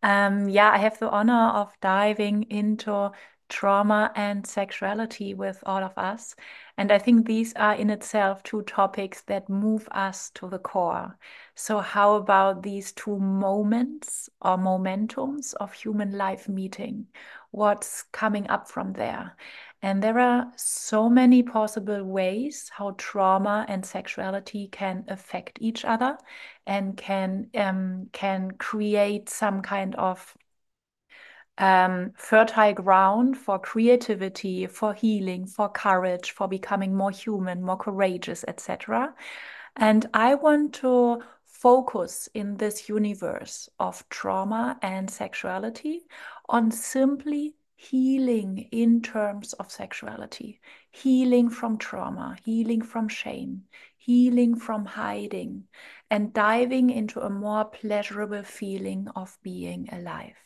Yeah, I have the honor of diving into trauma and sexuality with all of us. And I think these are in itself two topics that move us to the core. So, how about these two moments or momentums of human life meeting? What's coming up from there? And there are so many possible ways how trauma and sexuality can affect each other and can create some kind of fertile ground for creativity, for healing, for courage, for becoming more human, more courageous, etc. And I want to focus in this universe of trauma and sexuality on simply healing in terms of sexuality, healing from trauma, healing from shame, healing from hiding, and diving into a more pleasurable feeling of being alive.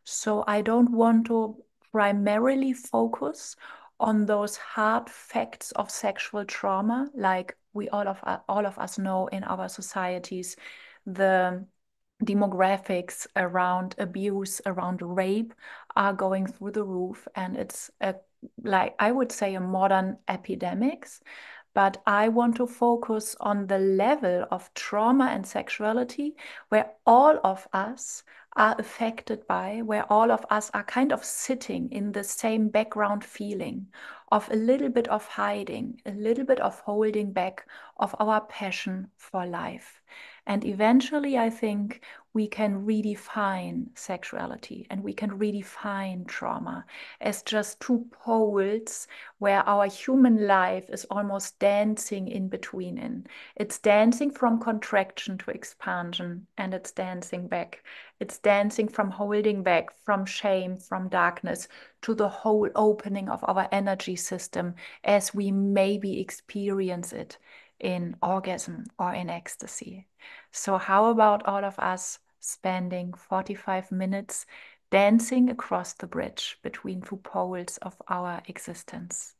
So I don't want to primarily focus on those hard facts of sexual trauma, like we all of us know in our societies, the demographics around abuse, around rape are going through the roof, and it's a, like I would say a modern epidemics. But I want to focus on the level of trauma and sexuality where all of us are affected by, where all of us are kind of sitting in the same background feeling of a little bit of hiding, a little bit of holding back of our passion for life. And eventually, I think we can redefine sexuality and we can redefine trauma as just two poles where our human life is almost dancing in between. It's dancing from contraction to expansion, and it's dancing back. It's dancing from holding back, from shame, from darkness, to the whole opening of our energy system as we maybe experience it in orgasm or in ecstasy. So, how about all of us spending 45 minutes dancing across the bridge between two poles of our existence?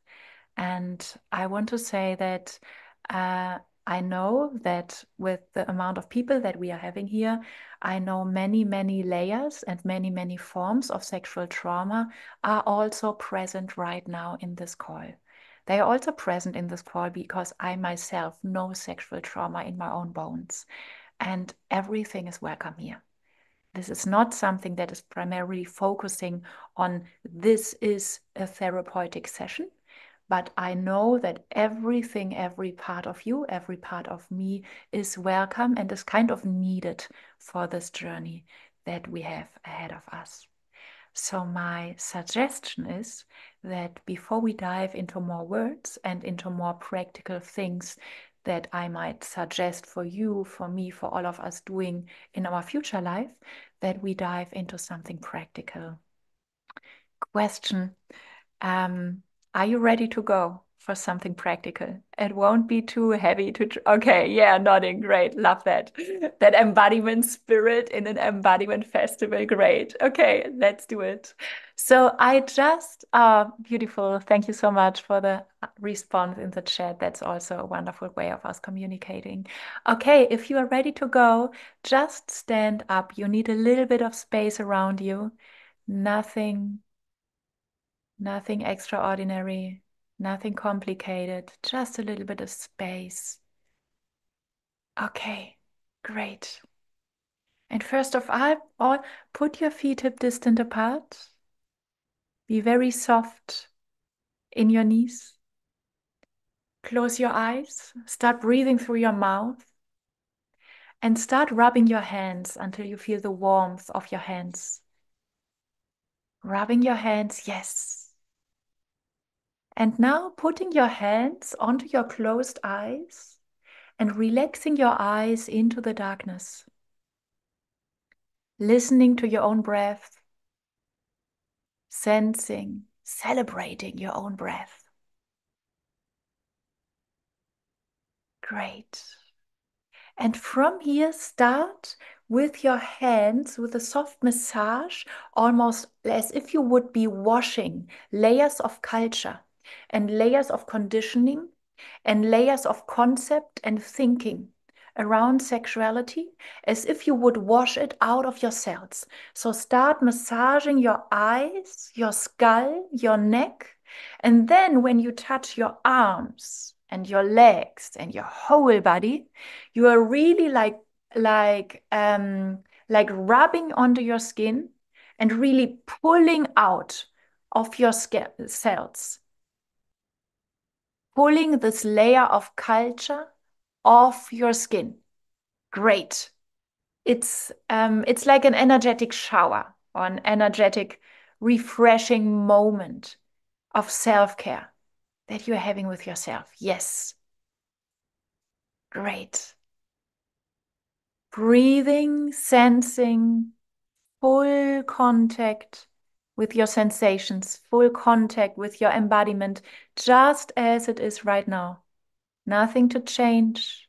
And I want to say that I know that with the amount of people that we are having here, I know many, many layers and many, many forms of sexual trauma are also present right now in this call. They are also present in this call because I myself know sexual trauma in my own bones, and everything is welcome here. This is not something that is primarily focusing on this is a therapeutic session, but I know that everything, every part of you, every part of me is welcome and is kind of needed for this journey that we have ahead of us. So, my suggestion is that before we dive into more words and into more practical things that I might suggest for you, for me, for all of us doing in our future life, that we dive into something practical. Question. Um, are you ready to go for something practical? It won't be too heavy to. Okay, yeah, nodding. Great. Love that. That embodiment spirit in an embodiment festival. Great. Okay, let's do it. So I just, beautiful. Thank you so much for the response in the chat. That's also a wonderful way of us communicating. Okay, if you are ready to go, just stand up. You need a little bit of space around you. Nothing Nothing extraordinary, nothing complicated, just a little bit of space. Okay, great. And first of all, put your feet hip distant apart. Be very soft in your knees. Close your eyes. Start breathing through your mouth. And start rubbing your hands until you feel the warmth of your hands. Rubbing your hands, yes. And now putting your hands onto your closed eyes and relaxing your eyes into the darkness. Listening to your own breath, sensing, celebrating your own breath. Great. And from here, start with your hands with a soft massage, almost as if you would be washing layers of culture and layers of conditioning and layers of concept and thinking around sexuality as if you would wash it out of your cells. So start massaging your eyes, your skull, your neck. And then when you touch your arms and your legs and your whole body, you are really like rubbing onto your skin and really pulling out of your cells, pulling this layer of culture off your skin. Great. It's like an energetic shower or an energetic, refreshing moment of self-care that you're having with yourself. Yes. Great. Breathing, sensing, full contact with your sensations, full contact with your embodiment, just as it is right now. Nothing to change,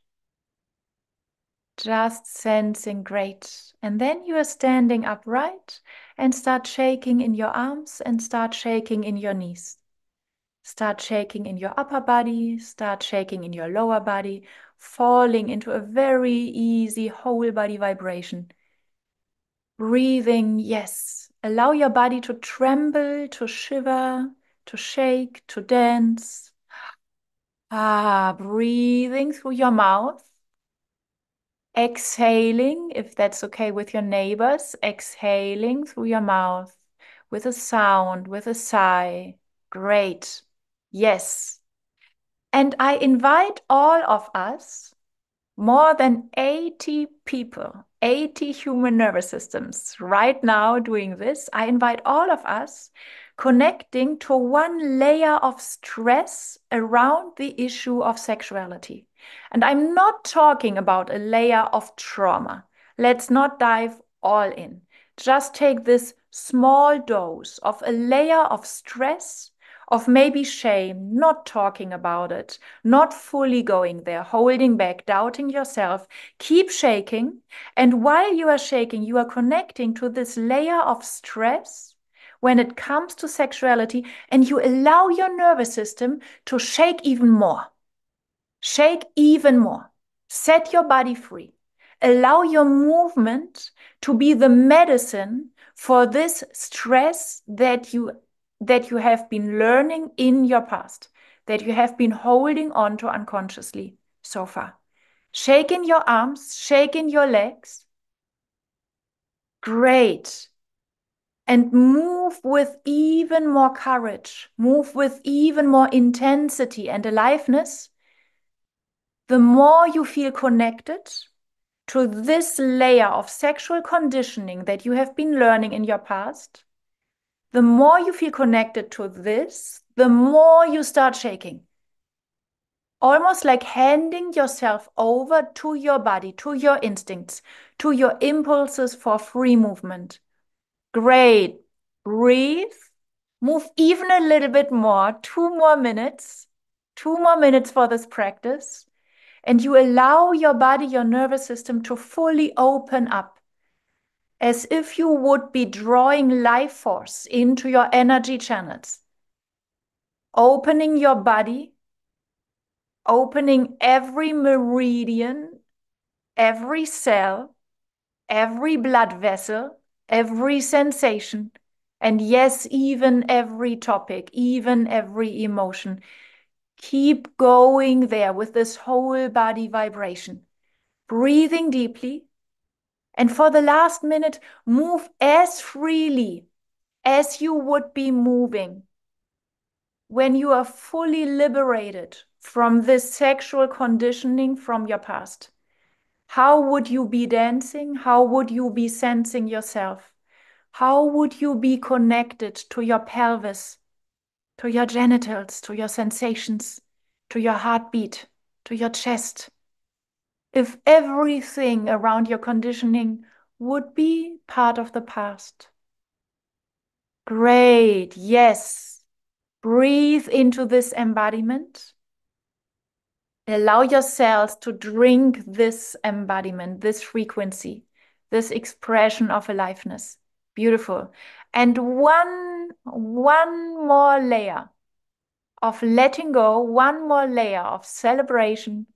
just sensing. Great. And then you are standing upright and start shaking in your arms and start shaking in your knees. Start shaking in your upper body, start shaking in your lower body, falling into a very easy whole body vibration. Breathing, yes. Allow your body to tremble, to shiver, to shake, to dance. Breathing through your mouth. Exhaling, if that's okay with your neighbors, exhaling through your mouth with a sound, with a sigh. Great. Yes. And I invite all of us, more than 80 people, 80 human nervous systems right now doing this. I invite all of us connecting to one layer of stress around the issue of sexuality. And I'm not talking about a layer of trauma. Let's not dive all in. Just take this small dose of a layer of stress, of maybe shame, not talking about it, not fully going there, holding back, doubting yourself. Keep shaking. And while you are shaking, you are connecting to this layer of stress when it comes to sexuality, and you allow your nervous system to shake even more. Shake even more. Set your body free. Allow your movement to be the medicine for this stress that you have been learning in your past, that you have been holding on to unconsciously so far. Shake in your arms, shake in your legs. Great. And move with even more courage, move with even more intensity and aliveness. The more you feel connected to this layer of sexual conditioning that you have been learning in your past, the more you feel connected to this, the more you start shaking. Almost like handing yourself over to your body, to your instincts, to your impulses for free movement. Great. Breathe. Move even a little bit more. 2 more minutes. 2 more minutes for this practice. And you allow your body, your nervous system to fully open up, as if you would be drawing life force into your energy channels. Opening your body, opening every meridian, every cell, every blood vessel, every sensation, and yes, even every topic, even every emotion. Keep going there with this whole body vibration. Breathing deeply. And for the last minute, move as freely as you would be moving when you are fully liberated from this sexual conditioning from your past. How would you be dancing? How would you be sensing yourself? How would you be connected to your pelvis, to your genitals, to your sensations, to your heartbeat, to your chest? If everything around your conditioning would be part of the past. Great, yes. Breathe into this embodiment. Allow yourselves to drink this embodiment, this frequency, this expression of aliveness. Beautiful. And one more layer of letting go, one more layer of celebration,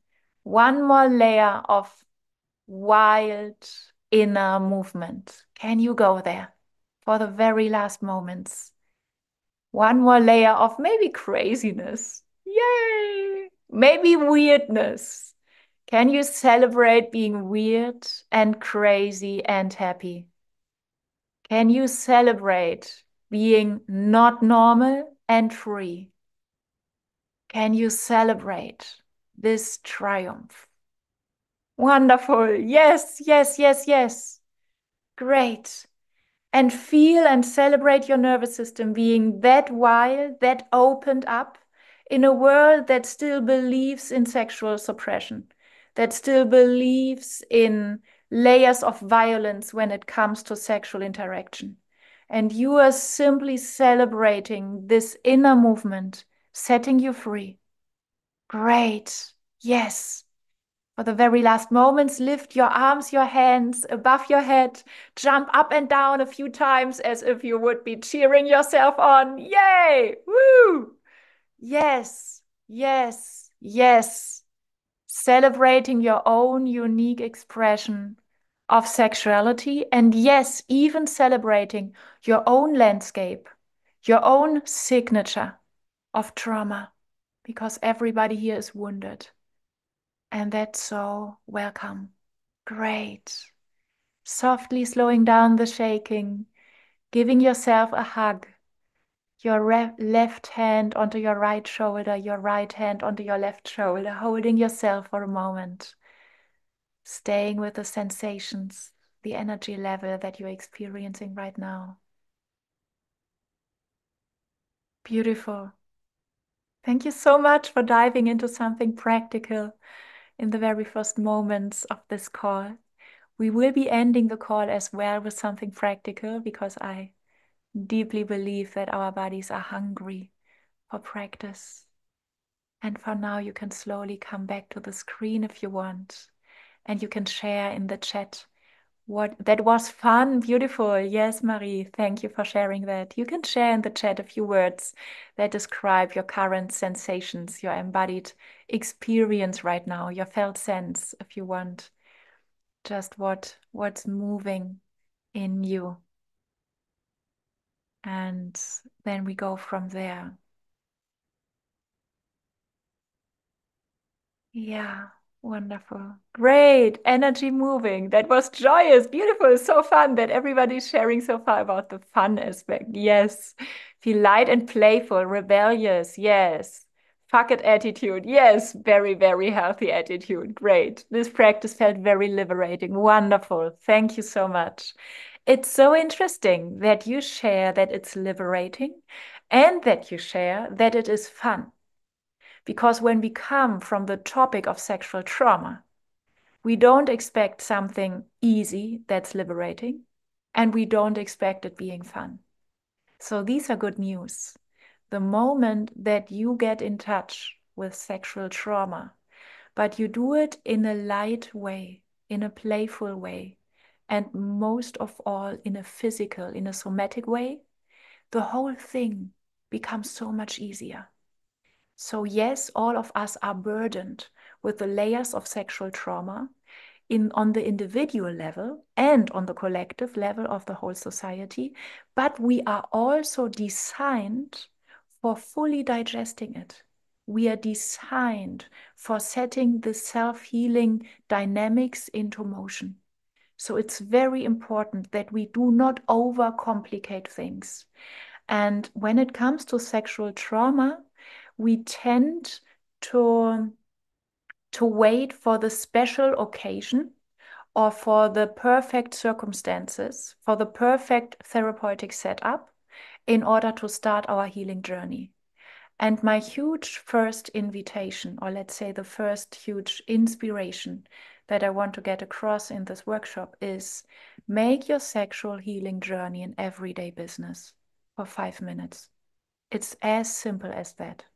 One more layer of wild inner movement. Can you go there for the very last moments? One more layer of maybe craziness. Yay! Maybe weirdness. Can you celebrate being weird and crazy and happy? Can you celebrate being not normal and free? Can you celebrate this triumph? Wonderful. Yes, yes, yes, yes. Great. And feel and celebrate your nervous system being that wild, that opened up in a world that still believes in sexual suppression, that still believes in layers of violence when it comes to sexual interaction. And you are simply celebrating this inner movement, setting you free. Great. Yes. For the very last moments, lift your arms, your hands above your head, jump up and down a few times as if you would be cheering yourself on. Yay! Woo! Yes, yes, yes. Celebrating your own unique expression of sexuality, and yes, even celebrating your own landscape, your own signature of trauma, because everybody here is wounded. And that's so welcome. Great. Softly slowing down the shaking, giving yourself a hug. Your left hand onto your right shoulder, your right hand onto your left shoulder, holding yourself for a moment. Staying with the sensations, the energy level that you're experiencing right now. Beautiful. Thank you so much for diving into something practical in the very first moments of this call. We will be ending the call as well with something practical because I deeply believe that our bodies are hungry for practice. And for now, you can slowly come back to the screen if you want. And you can share in the chat what that was fun, beautiful. Yes, Marie, thank you for sharing that. You can share in the chat a few words that describe your current sensations, your embodied experience right now, your felt sense, if you want. Just what's moving in you. And then we go from there. Yeah, wonderful. Great. Energy moving. That was joyous, beautiful, so fun that everybody's sharing so far about the fun aspect. Yes. Feel light and playful, rebellious. Yes. Fuck it attitude. Yes. Very, very healthy attitude. Great. This practice felt very liberating. Wonderful. Thank you so much. It's so interesting that you share that it's liberating and that you share that it is fun. Because when we come from the topic of sexual trauma, we don't expect something easy that's liberating, and we don't expect it being fun. So these are good news. The moment that you get in touch with sexual trauma, but you do it in a light way, in a playful way, and most of all in a physical, in a somatic way, the whole thing becomes so much easier. So yes, all of us are burdened with the layers of sexual trauma on the individual level and on the collective level of the whole society, but we are also designed for fully digesting it. We are designed for setting the self-healing dynamics into motion. So it's very important that we do not overcomplicate things. And when it comes to sexual trauma, we tend to, to wait for the special occasion or for the perfect circumstances, for the perfect therapeutic setup in order to start our healing journey. And my huge first invitation, or let's say the first huge inspiration that I want to get across in this workshop is make your sexual healing journey an everyday business for 5 minutes. It's as simple as that.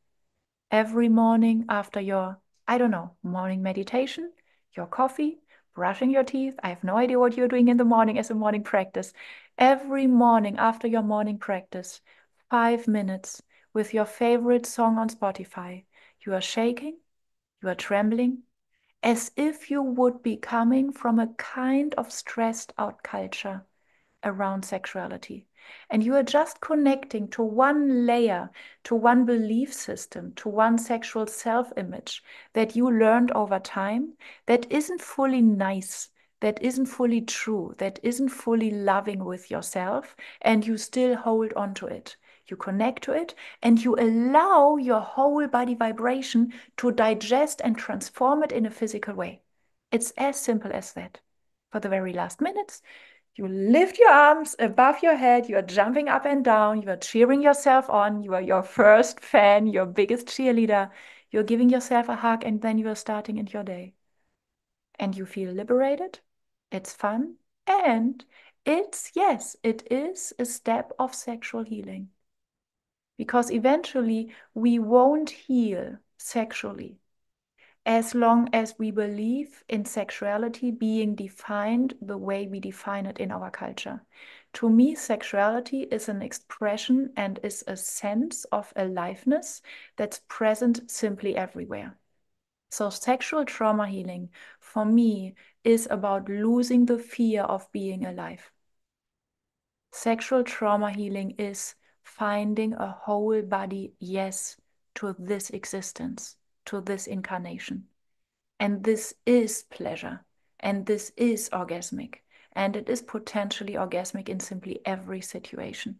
Every morning after your, I don't know, morning meditation, your coffee, brushing your teeth. I have no idea what you're doing in the morning as a morning practice. Every morning after your morning practice, 5 minutes with your favorite song on Spotify. You are shaking, you are trembling, as if you would be coming from a kind of stressed out culture around sexuality. And you are just connecting to one layer, to one belief system, to one sexual self-image that you learned over time that isn't fully nice, that isn't fully true, that isn't fully loving with yourself, and you still hold on to it. You connect to it and you allow your whole body vibration to digest and transform it in a physical way. It's as simple as that. For the very last minutes, you lift your arms above your head, you are jumping up and down, you are cheering yourself on, you are your first fan, your biggest cheerleader, you're giving yourself a hug, and then you are starting into your day. And you feel liberated, it's fun, and yes, it is a step of sexual healing. Because eventually we won't heal sexually as long as we believe in sexuality being defined the way we define it in our culture. To me, sexuality is an expression and is a sense of aliveness that's present simply everywhere. So sexual trauma healing for me is about losing the fear of being alive. Sexual trauma healing is finding a whole body yes to this existence, to this incarnation. And this is pleasure, and this is orgasmic, and it is potentially orgasmic in simply every situation.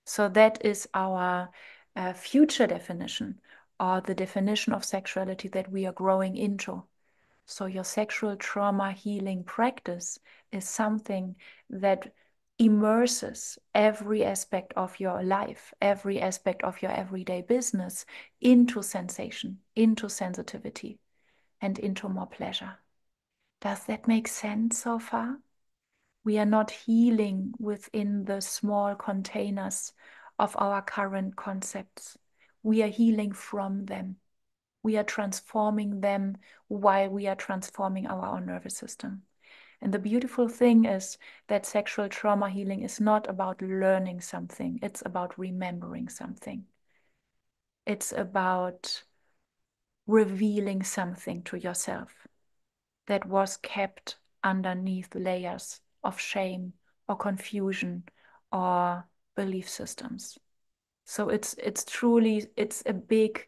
So that is our future definition, or the definition of sexuality that we are growing into. So your sexual trauma healing practice is something that immerses every aspect of your life, every aspect of your everyday business into sensation, into sensitivity, and into more pleasure. Does that make sense so far? We are not healing within the small containers of our current concepts. We are healing from them. We are transforming them while we are transforming our own nervous system. And the beautiful thing is that sexual trauma healing is not about learning something, it's about remembering something. It's about revealing something to yourself that was kept underneath layers of shame or confusion or belief systems. So it's truly, it's a big,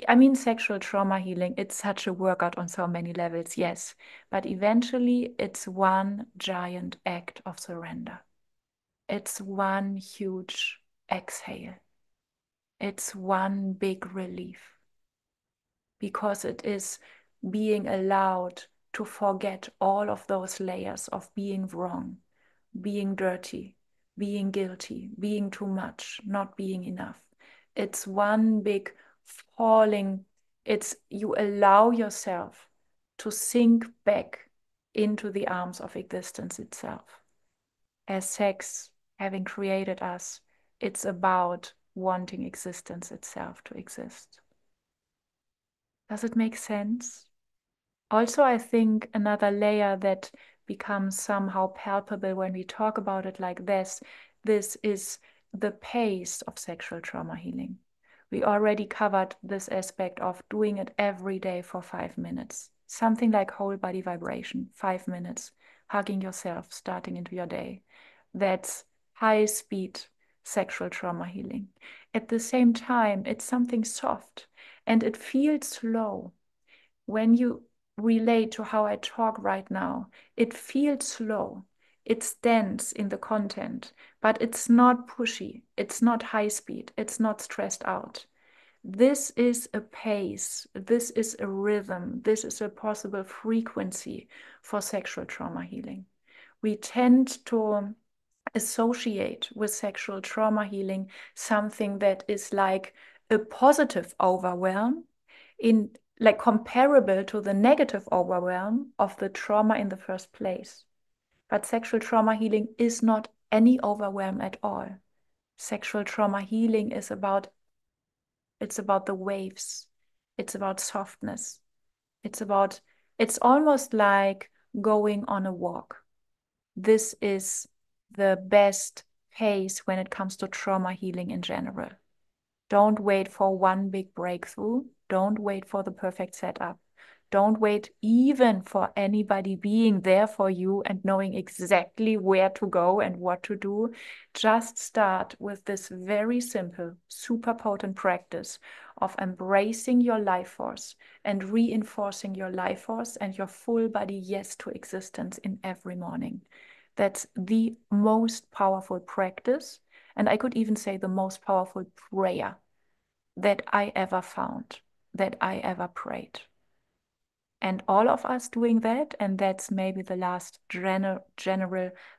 I mean, sexual trauma healing, it's such a workout on so many levels, yes. But eventually it's one giant act of surrender. It's one huge exhale. It's one big relief. Because it is being allowed to forget all of those layers of being wrong, being dirty, being guilty, being too much, not being enough. It's one big falling. It's you allow yourself to sink back into the arms of existence itself. As sex, having created us, it's about wanting existence itself to exist. Does it make sense? Also, I think another layer that becomes somehow palpable when we talk about it like this is the pace of sexual trauma healing. We already covered this aspect of doing it every day for 5 minutes. Something like whole body vibration, 5 minutes, hugging yourself, starting into your day. That's high speed sexual trauma healing. At the same time, it's something soft and it feels slow. When you relate to how I talk right now, it feels slow. It's dense in the content, but it's not pushy. It's not high speed. It's not stressed out. This is a pace. This is a rhythm. This is a possible frequency for sexual trauma healing. We tend to associate with sexual trauma healing something that is like a positive overwhelm in like comparable to the negative overwhelm of the trauma in the first place. But sexual trauma healing is not any overwhelm at all. Sexual trauma healing is it's about the waves. It's about softness. It's almost like going on a walk. This is the best pace when it comes to trauma healing in general. Don't wait for one big breakthrough. Don't wait for the perfect setup. Don't wait even for anybody being there for you and knowing exactly where to go and what to do. Just start with this very simple, super potent practice of embracing your life force and reinforcing your life force and your full body yes to existence in every morning. That's the most powerful practice. And I could even say the most powerful prayer that I ever found, that I ever prayed. And all of us doing that, and that's maybe the last general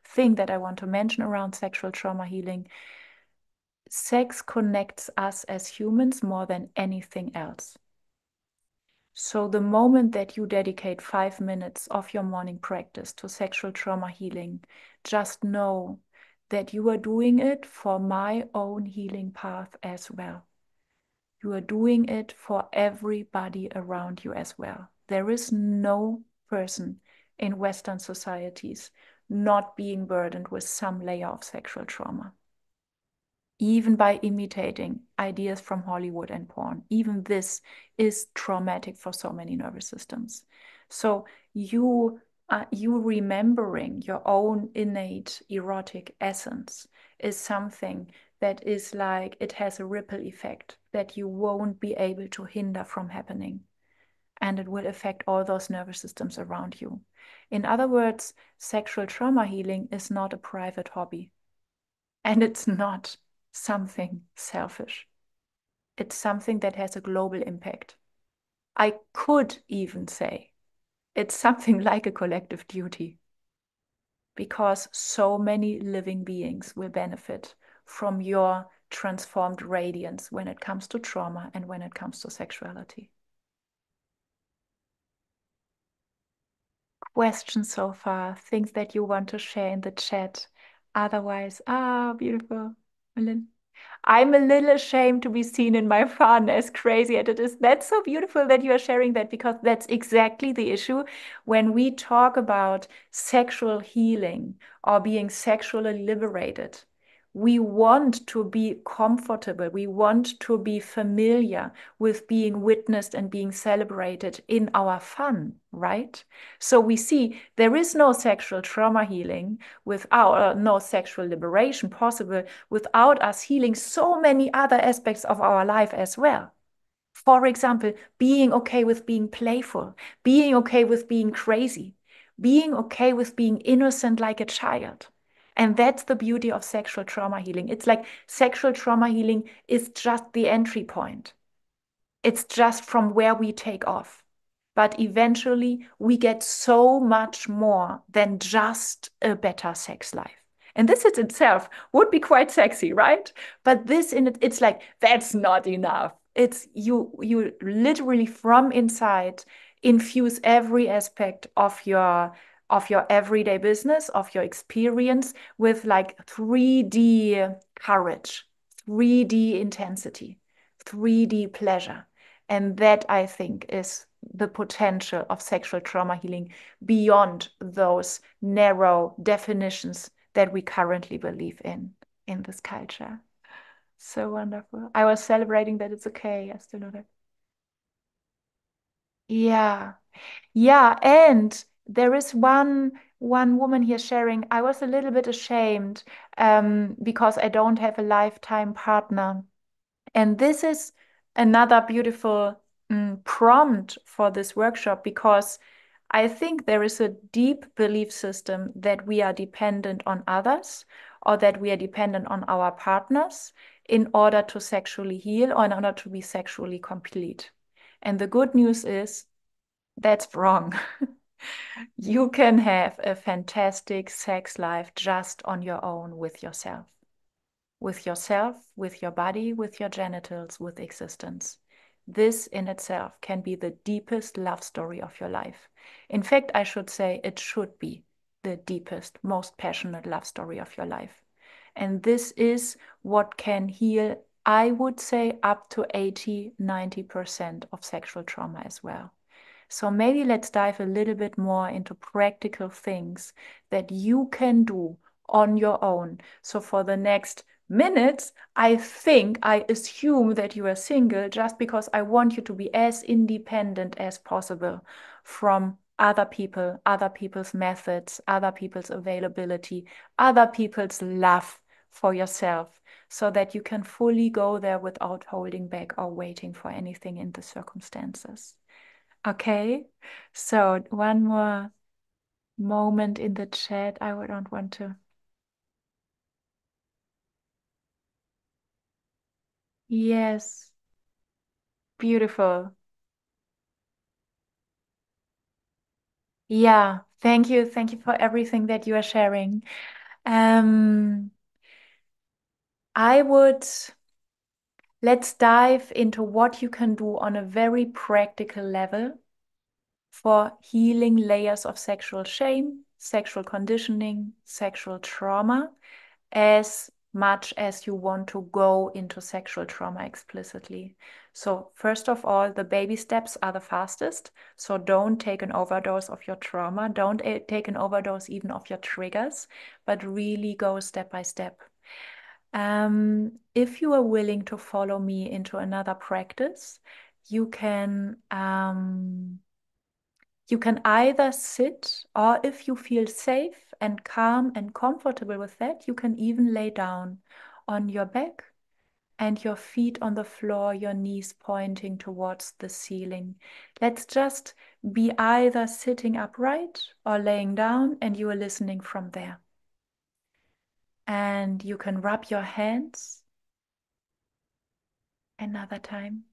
thing that I want to mention around sexual trauma healing. Sex connects us as humans more than anything else. So the moment that you dedicate 5 minutes of your morning practice to sexual trauma healing, just know that you are doing it for my own healing path as well. You are doing it for everybody around you as well. There is no person in Western societies not being burdened with some layer of sexual trauma. Even by imitating ideas from Hollywood and porn. Even this is traumatic for so many nervous systems. So you remembering your own innate erotic essence is something that is like, it has a ripple effect that you won't be able to hinder from happening. And it will affect all those nervous systems around you. In other words, sexual trauma healing is not a private hobby. And it's not something selfish. It's something that has a global impact. I could even say it's something like a collective duty, because so many living beings will benefit from your transformed radiance when it comes to trauma and when it comes to sexuality. Questions so far, things that you want to share in the chat. Otherwise, beautiful. Ilan. I'm a little ashamed to be seen in my fun, as crazy as it is. That's so beautiful that you are sharing that, because that's exactly the issue when we talk about sexual healing or being sexually liberated. We want to be comfortable. We want to be familiar with being witnessed and being celebrated in our fun, right? So we see there is no sexual trauma healing without, no sexual liberation possible without us healing so many other aspects of our life as well. For example, being okay with being playful, being okay with being crazy, being okay with being innocent like a child. And that's the beauty of sexual trauma healing. It's like sexual trauma healing is just the entry point. It's just from where we take off. But eventually, we get so much more than just a better sex life. And this in itself would be quite sexy, right? But this in it, it's like, that's not enough. It's you literally from inside infuse every aspect of your everyday business, of your experience with like 3D courage, 3D intensity, 3D pleasure. And that, I think, is the potential of sexual trauma healing beyond those narrow definitions that we currently believe in this culture. So wonderful. I was celebrating that it's okay. I still know that. Yeah. Yeah. And there is one woman here sharing, I was a little bit ashamed because I don't have a lifetime partner. And this is another beautiful prompt for this workshop, because I think there is a deep belief system that we are dependent on others, or that we are dependent on our partners in order to sexually heal or in order to be sexually complete. And the good news is that's wrong. You can have a fantastic sex life just on your own with yourself. With yourself, with your body, with your genitals, with existence. This in itself can be the deepest love story of your life. In fact, I should say it should be the deepest, most passionate love story of your life. And this is what can heal, I would say, up to 80–90% of sexual trauma as well. So maybe let's dive a little bit more into practical things that you can do on your own. So for the next minutes, I assume that you are single just because I want you to be as independent as possible from other people, other people's methods, other people's availability, other people's love for yourself, so that you can fully go there without holding back or waiting for anything in the circumstances. Okay, so one more moment in the chat. I don't want to. Yes, beautiful. Yeah, thank you. Thank you for everything that you are sharing. Um, I would let's dive into what you can do on a very practical level for healing layers of sexual shame, sexual conditioning, sexual trauma, as much as you want to go into sexual trauma explicitly. So first of all, the baby steps are the fastest. So don't take an overdose of your trauma. Don't take an overdose even of your triggers, but really go step by step. If you are willing to follow me into another practice, you can you can either sit, or if you feel safe and calm and comfortable with that, you can even lay down on your back and your feet on the floor, your knees pointing towards the ceiling. Let's just be either sitting upright or laying down, and you are listening from there. And you can rub your hands another time,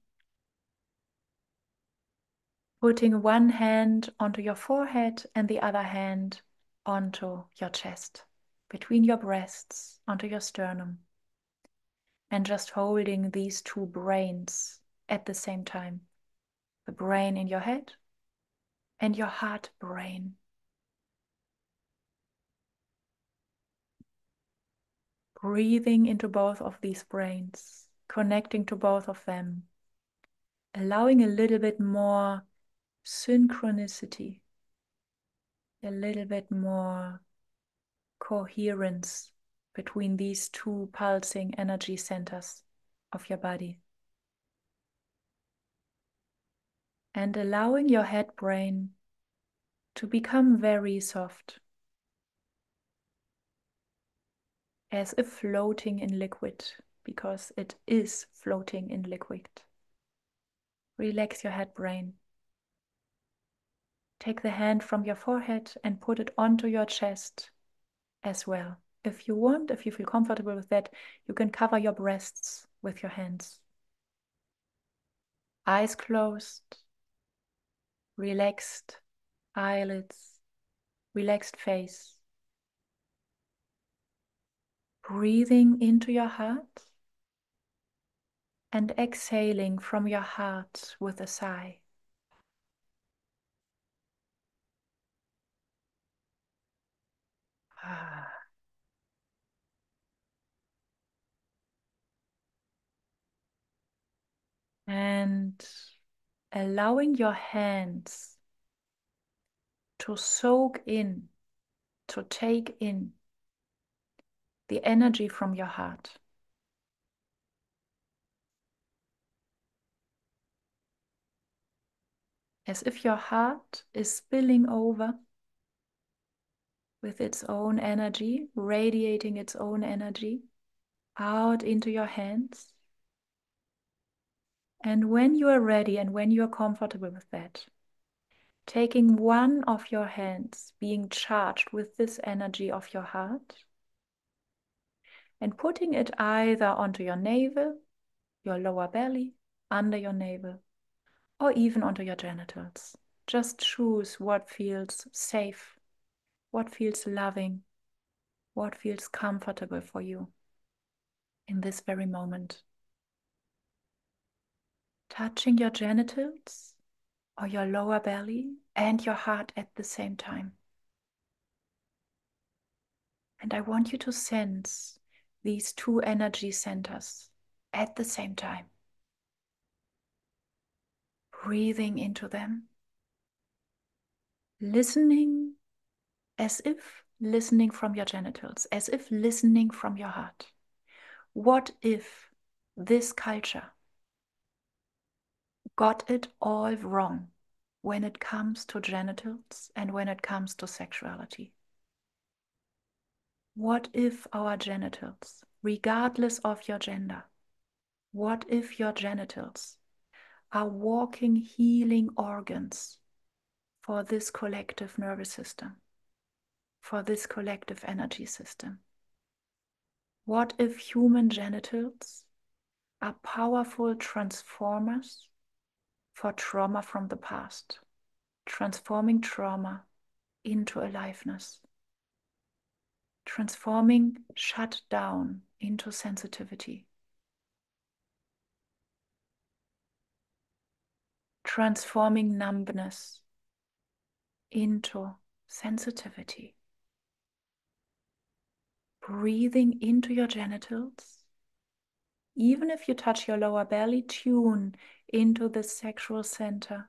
putting one hand onto your forehead and the other hand onto your chest, between your breasts, onto your sternum, and just holding these two brains at the same time, the brain in your head and your heart brain. Breathing into both of these brains, connecting to both of them, allowing a little bit more synchronicity, a little bit more coherence between these two pulsing energy centers of your body. And allowing your head brain to become very soft, as if floating in liquid, because it is floating in liquid. Relax your head brain. Take the hand from your forehead and put it onto your chest as well. If you want, if you feel comfortable with that, you can cover your breasts with your hands. Eyes closed, relaxed eyelids, relaxed face. Breathing into your heart and exhaling from your heart with a sigh. And allowing your hands to soak in, to take in the energy from your heart. As if your heart is spilling over with its own energy, radiating its own energy out into your hands. And when you are ready and when you are comfortable with that, taking one of your hands, being charged with this energy of your heart, and putting it either onto your navel, your lower belly, under your navel, or even onto your genitals. Just choose what feels safe, what feels loving, what feels comfortable for you in this very moment. Touching your genitals or your lower belly and your heart at the same time. And I want you to sense these two energy centers at the same time. Breathing into them. Listening as if listening from your genitals, as if listening from your heart. What if this culture got it all wrong when it comes to genitals and when it comes to sexuality? What if our genitals, regardless of your gender, what if your genitals are walking healing organs for this collective nervous system, for this collective energy system? What if human genitals are powerful transformers for trauma from the past, transforming trauma into aliveness, transforming shut down into sensitivity, transforming numbness into sensitivity. Breathing into your genitals. Even if you touch your lower belly, tune into the sexual center.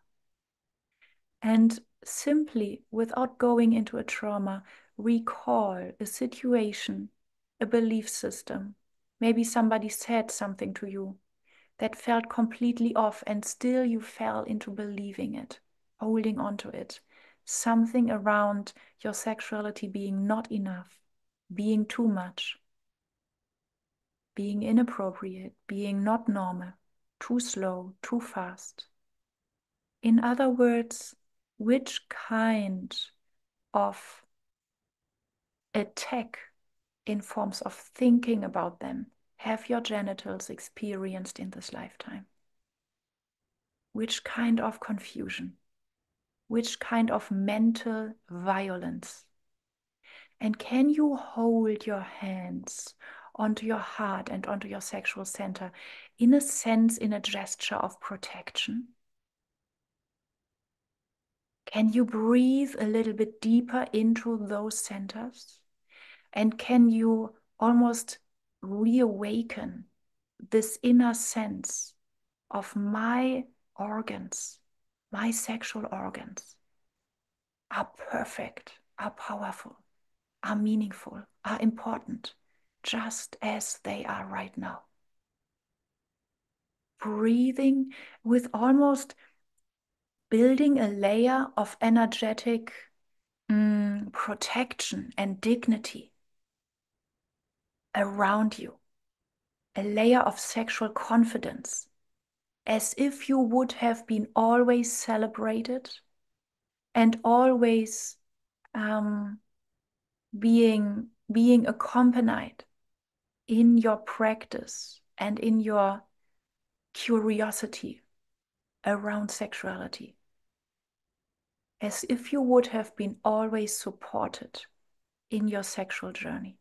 And simply, without going into a trauma, recall a situation, a belief system. Maybe somebody said something to you that felt completely off, and still you fell into believing it, holding on to it. Something around your sexuality being not enough, being too much, being inappropriate, being not normal, too slow, too fast. In other words, which kind of attack in forms of thinking about them have your genitals experienced in this lifetime? Which kind of confusion? Which kind of mental violence? And can you hold your hands onto your heart and onto your sexual center in a sense, in a gesture of protection? Can you breathe a little bit deeper into those centers? And can you almost reawaken this inner sense of my organs, my sexual organs are perfect, are powerful, are meaningful, are important, just as they are right now. Breathing with almost building a layer of energetic protection and dignity around you, a layer of sexual confidence, as if you would have been always celebrated and always being accompanied in your practice and in your curiosity around sexuality, as if you would have been always supported in your sexual journey.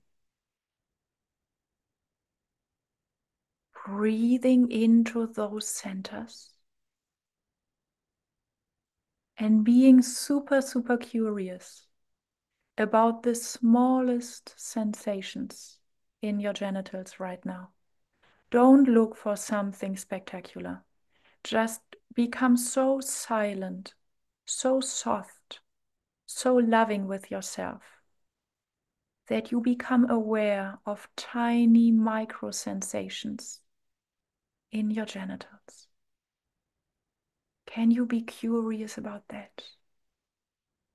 Breathing into those centers and being super, super curious about the smallest sensations in your genitals right now. Don't look for something spectacular. Just become so silent, so soft, so loving with yourself that you become aware of tiny micro sensations in your genitals. Can you be curious about that?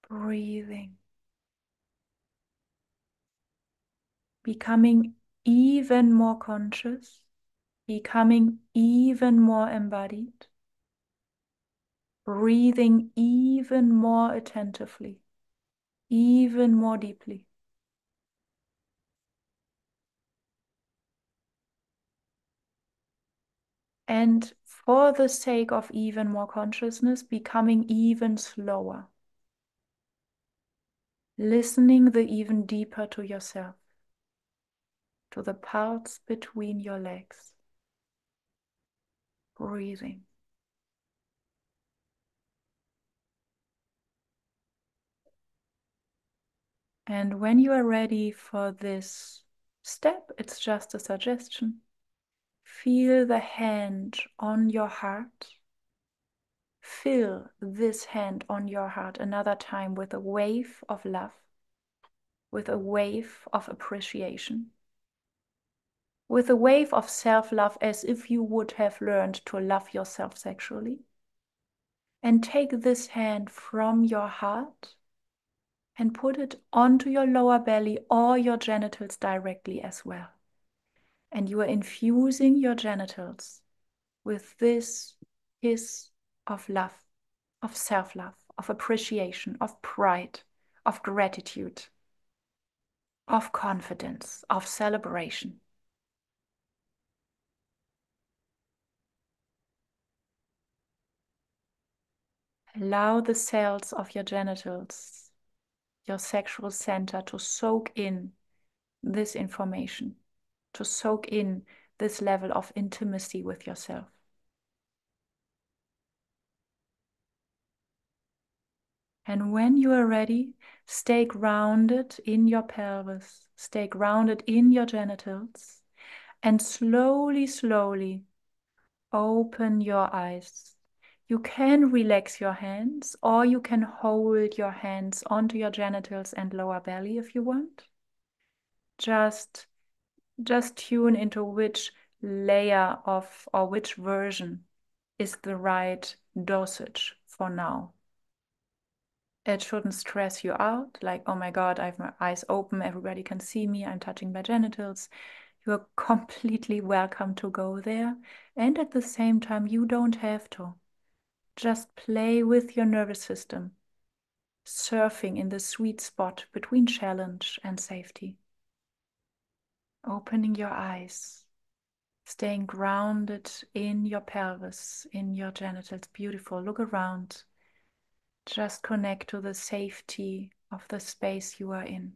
Breathing. Becoming even more conscious, becoming even more embodied, breathing even more attentively, even more deeply. And for the sake of even more consciousness, becoming even slower. Listening the even deeper to yourself, to the parts between your legs. Breathing. And when you are ready for this step, it's just a suggestion. Feel the hand on your heart. Feel this hand on your heart another time with a wave of love. with a wave of appreciation, with a wave of self-love, as if you would have learned to love yourself sexually. And take this hand from your heart and put it onto your lower belly or your genitals directly as well. And you are infusing your genitals with this kiss of love, of self-love, of appreciation, of pride, of gratitude, of confidence, of celebration. Allow the cells of your genitals, your sexual center, to soak in this information, to soak in this level of intimacy with yourself. And when you are ready, stay grounded in your pelvis, stay grounded in your genitals, and slowly, slowly open your eyes. You can relax your hands, or you can hold your hands onto your genitals and lower belly if you want. Just tune into which layer of, or which version is the right dosage for now. It shouldn't stress you out, like, oh my God, I have my eyes open, everybody can see me, I'm touching my genitals. You're completely welcome to go there. And at the same time, you don't have to. Just play with your nervous system, surfing in the sweet spot between challenge and safety. Opening your eyes, staying grounded in your pelvis, in your genitals. Beautiful. Look around. Just connect to the safety of the space you are in.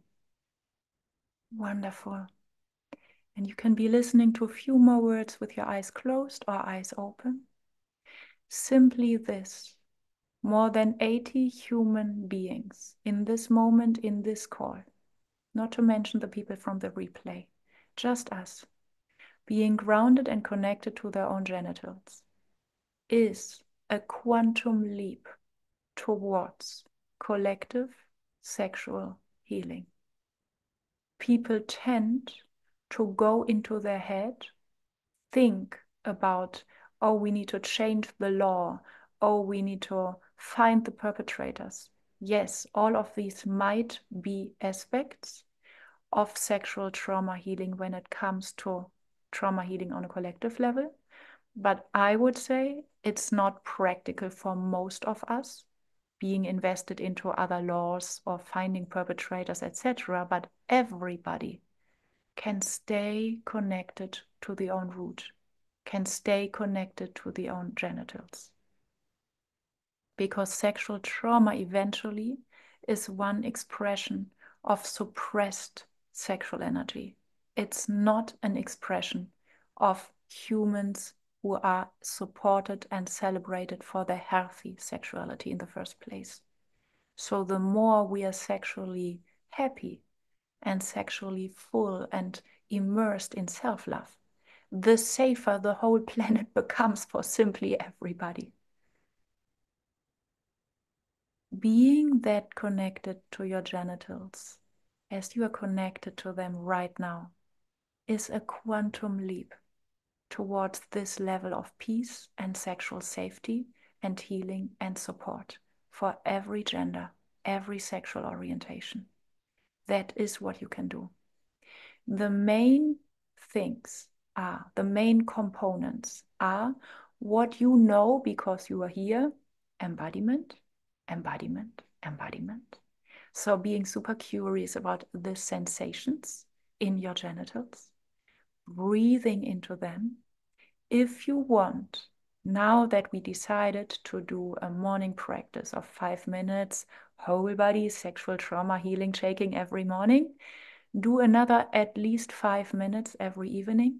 Wonderful. And you can be listening to a few more words with your eyes closed or eyes open. Simply this: more than 80 human beings in this moment, in this call, not to mention the people from the replay, just us, being grounded and connected to their own genitals, is a quantum leap towards collective sexual healing. People tend to go into their head, think about, oh, we need to change the law, oh, we need to find the perpetrators. Yes, all of these might be aspects of sexual trauma healing when it comes to trauma healing on a collective level. But I would say it's not practical for most of us, being invested into other laws or finding perpetrators, etc. But everybody can stay connected to the own root, can stay connected to the own genitals. Because sexual trauma eventually is one expression of suppressed sexual energy. It's not an expression of humans who are supported and celebrated for their healthy sexuality in the first place. So the more we are sexually happy and sexually full and immersed in self-love, the safer the whole planet becomes for simply everybody. Being that connected to your genitals, as you are connected to them right now, is a quantum leap towards this level of peace and sexual safety and healing and support for every gender, every sexual orientation. That is what you can do. The main things are, the main components are what you know because you are here: embodiment, embodiment, embodiment. So being super curious about the sensations in your genitals, breathing into them. If you want, now that we decided to do a morning practice of 5 minutes, whole body sexual trauma healing shaking every morning, do another at least 5 minutes every evening,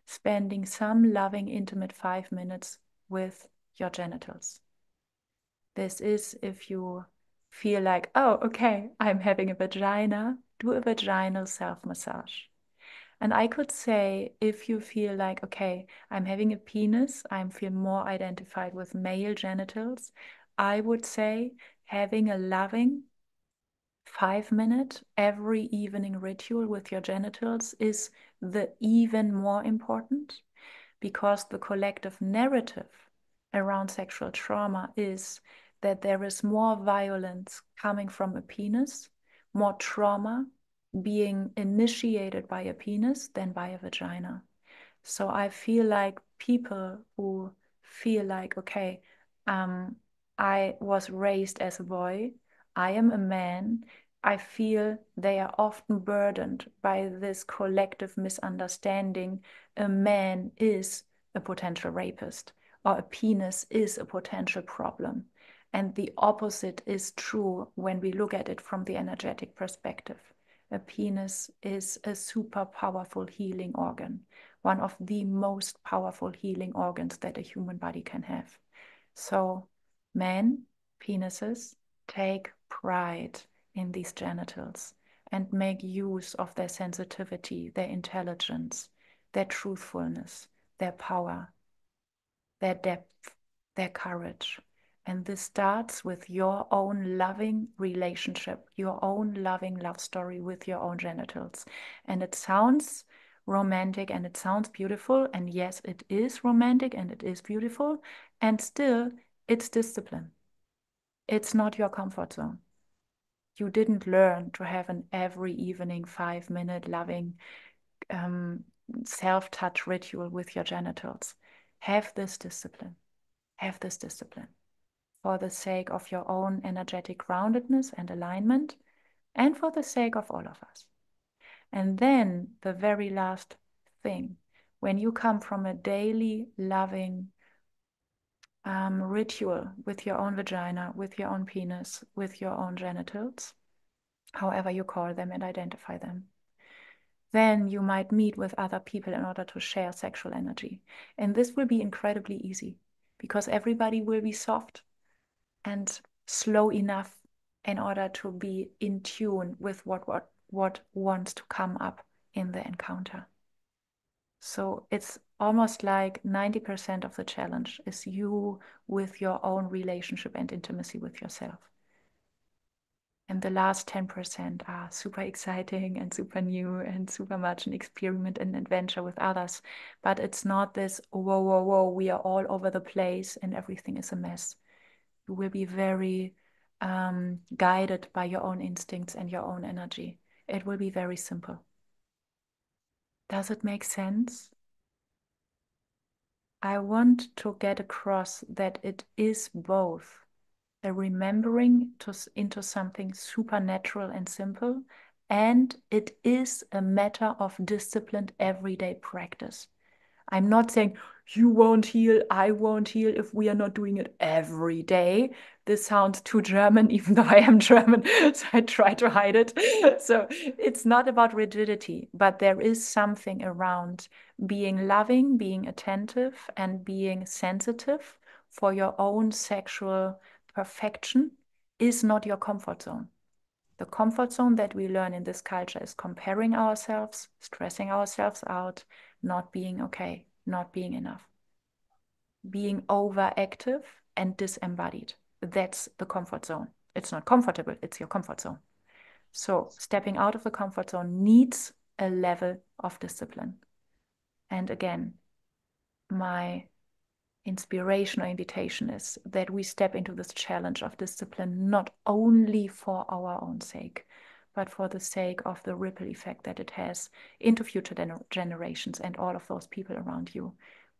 spending some loving, intimate 5 minutes with your genitals. This is if you feel like, oh, okay, I'm having a vagina, do a vaginal self-massage. And I could say, if you feel like, okay, I'm having a penis, I feel more identified with male genitals, I would say having a loving, 5 minute every evening ritual with your genitals is the even more important, because the collective narrative around sexual trauma is that there is more violence coming from a penis, more trauma being initiated by a penis than by a vagina. So I feel like people who feel like, okay, I was raised as a boy, I am a man, I feel they are often burdened by this collective misunderstanding. A man is a potential rapist, or a penis is a potential problem. And the opposite is true when we look at it from the energetic perspective. A penis is a super powerful healing organ, one of the most powerful healing organs that a human body can have. So men, penises, take pride in these genitals and make use of their sensitivity, their intelligence, their truthfulness, their power, their depth, their courage. And this starts with your own loving relationship, your own loving love story with your own genitals. And it sounds romantic and it sounds beautiful. And yes, it is romantic and it is beautiful. And still, it's discipline. It's not your comfort zone. You didn't learn to have an every evening 5 minute loving self-touch ritual with your genitals. Have this discipline. Have this discipline for the sake of your own energetic groundedness and alignment, and for the sake of all of us. And then the very last thing, when you come from a daily loving ritual with your own vagina, with your own penis, with your own genitals, however you call them and identify them, then you might meet with other people in order to share sexual energy. And this will be incredibly easy because everybody will be soft and slow enough in order to be in tune with what wants to come up in the encounter. So it's almost like 90% of the challenge is you with your own relationship and intimacy with yourself. And the last 10% are super exciting and super new and super much an experiment and adventure with others. But it's not this, whoa, whoa, whoa, we are all over the place and everything is a mess. You will be very guided by your own instincts and your own energy. It will be very simple. Does it make sense? I want to get across that it is both a remembering into something supernatural and simple, and it is a matter of disciplined everyday practice. I'm not saying you won't heal, I won't heal if we are not doing it every day. This sounds too German, even though I am German, so I try to hide it. So it's not about rigidity, but there is something around being loving, being attentive, and being sensitive for your own sexual perfection is not your comfort zone. The comfort zone that we learn in this culture is comparing ourselves, stressing ourselves out, not being okay, not being enough, being overactive and disembodied. That's the comfort zone. It's not comfortable, it's your comfort zone. So stepping out of the comfort zone needs a level of discipline. And again, my inspiration or invitation is that we step into this challenge of discipline not only for our own sake, but for the sake of the ripple effect that it has into future generations and all of those people around you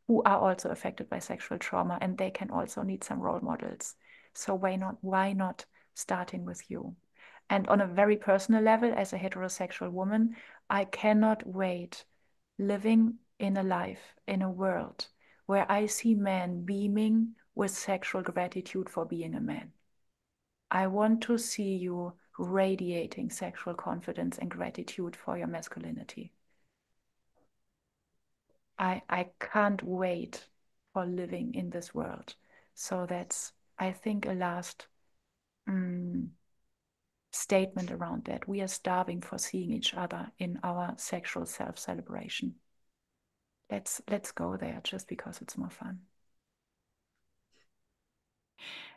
who are also affected by sexual trauma, and they can also need some role models. So why not starting with you? And on a very personal level, as a heterosexual woman, I cannot wait living in a life, in a world where I see men beaming with sexual gratitude for being a man. I want to see you radiating sexual confidence and gratitude for your masculinity. I can't wait for living in this world. So that's, I think, a last statement around that. We are starving for seeing each other in our sexual self-celebration. Let's go there just because it's more fun.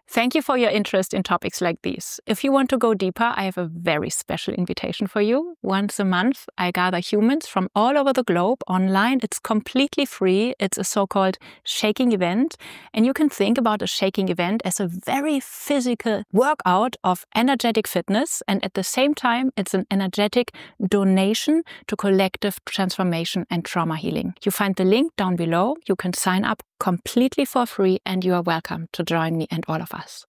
Thank you for your interest in topics like these. If you want to go deeper, I have a very special invitation for you. Once a month, I gather humans from all over the globe online. It's completely free. It's a so-called shaking event. And you can think about a shaking event as a very physical workout of energetic fitness. And at the same time, it's an energetic donation to collective transformation and trauma healing. You find the link down below. You can sign up completely for free, and you are welcome to join me and all of us.